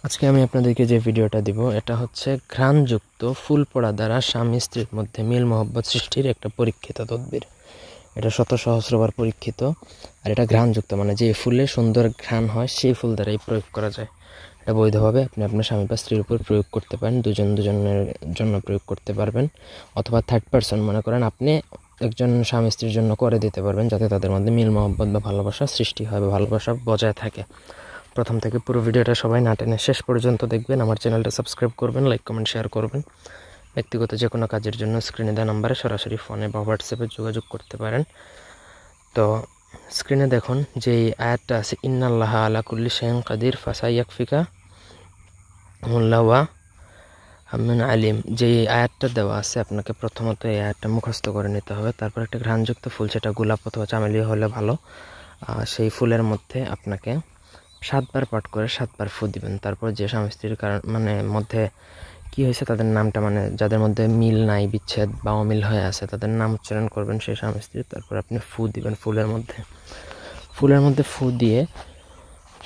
আজকে আমি আপনাদেরকে যে ভিডিওটা দিব এটা হচ্ছে ঘ্রাণযুক্ত ফুল পড়া দ্বারা স্বামী স্ত্রীর মধ্যে মিল মহব্বত সৃষ্টির একটা পরীক্ষিত তদবির। এটা শত সহস্রবার পরীক্ষিত, আর এটা ঘ্রাণযুক্ত মানে যে ফুলে সুন্দর ঘ্রাণ হয় সেই ফুল দ্বারাই প্রয়োগ করা যায়। এটা বৈধভাবে আপনি আপনার স্বামী বা স্ত্রীর উপর প্রয়োগ করতে পারেন, দুজনের জন্য প্রয়োগ করতে পারবেন, অথবা থার্ড পারসন মনে করেন আপনি একজন স্বামী স্ত্রীর জন্য করে দিতে পারবেন, যাতে তাদের মধ্যে মিল মহব্বত বা ভালোবাসা সৃষ্টি হয় বা ভালোবাসা বজায় থাকে। প্রথম থেকে পুরো ভিডিওটা সবাই না টেনে শেষ পর্যন্ত দেখবেন। আমার চ্যানেলটা সাবস্ক্রাইব করবেন, লাইক কমেন্ট শেয়ার করবেন। ব্যক্তিগত যে কোনো কাজের জন্য স্ক্রিনে দেওয়া নাম্বারে সরাসরি ফোনে বা হোয়াটসঅ্যাপে যোগাযোগ করতে পারেন। তো স্ক্রিনে দেখুন যে আয়াতটা আছে, ইন্নাল্লাহা আলা কুল্লি শাইইন কাদির ফাসাইয়াকফিকা মুল্লাওয়া আমিন আলিম। যে আয়াতটা দেওয়া আছে আপনাকে প্রথমত এই আয়াতটা মুখস্থ করে নিতে হবে। তারপর একটা ঘ্রাণযুক্ত ফুল, সেটা গোলাপ অথবা চামেলি হলে ভালো, সেই ফুলের মধ্যে আপনাকে 7 বার পাঠ করে 7 বার ফু দিবেন। তারপর যে স্বামী স্ত্রীর মধ্যে কি হয়েছে তাদের নামটা, মানে যাদের মধ্যে মিল নাই, বিচ্ছেদ বা অমিল হয়ে আছে, তাদের নাম উচ্চারণ করবেন সেই স্বামী স্ত্রীর। তারপর আপনি ফু দিবেন ফুলের মধ্যে ফু দিয়ে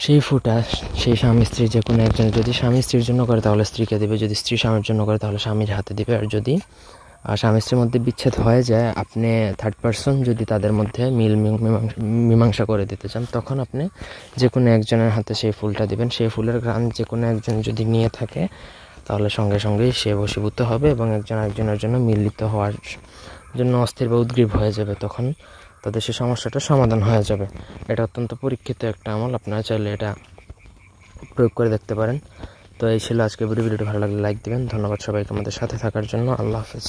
সেই ফুটা সেই স্বামী স্ত্রী যে কোনো একজন, যদি স্বামী স্ত্রীর জন্য করে তাহলে স্ত্রীকে দিবে, যদি স্ত্রী স্বামীর জন্য করে তাহলে স্বামীর হাতে দিবে। আর যদি স্বামী স্ত্রীর মধ্যে বিচ্ছেদ হয়ে যায়, আপনি থার্ড পারসন যদি তাদের মধ্যে মীমাংসা করে দিতে চান, তখন আপনি যে কোনো একজনের হাতে সেই ফুলটা দিবেন। সেই ফুলের ঘ্রাণ যে কোনো একজন যদি নিয়ে থাকে তাহলে সঙ্গে সঙ্গেই সে বশীভূত হবে এবং একজন একজনের জন্য মিলিত হওয়ার জন্য অস্থির বা উদ্গ্রীব হয়ে যাবে। তখন তাদের সেই সমস্যাটা সমাধান হয়ে যাবে। এটা অত্যন্ত পরীক্ষিত একটা আমল, আপনারা চাইলে এটা প্রয়োগ করে দেখতে পারেন। তো এই ছিল আজকে ভিডিওটা। ভালো লাগলে লাইক দিবেন। ধন্যবাদ সবাইকে আমাদের সাথে থাকার জন্য। আল্লাহ হাফেজ।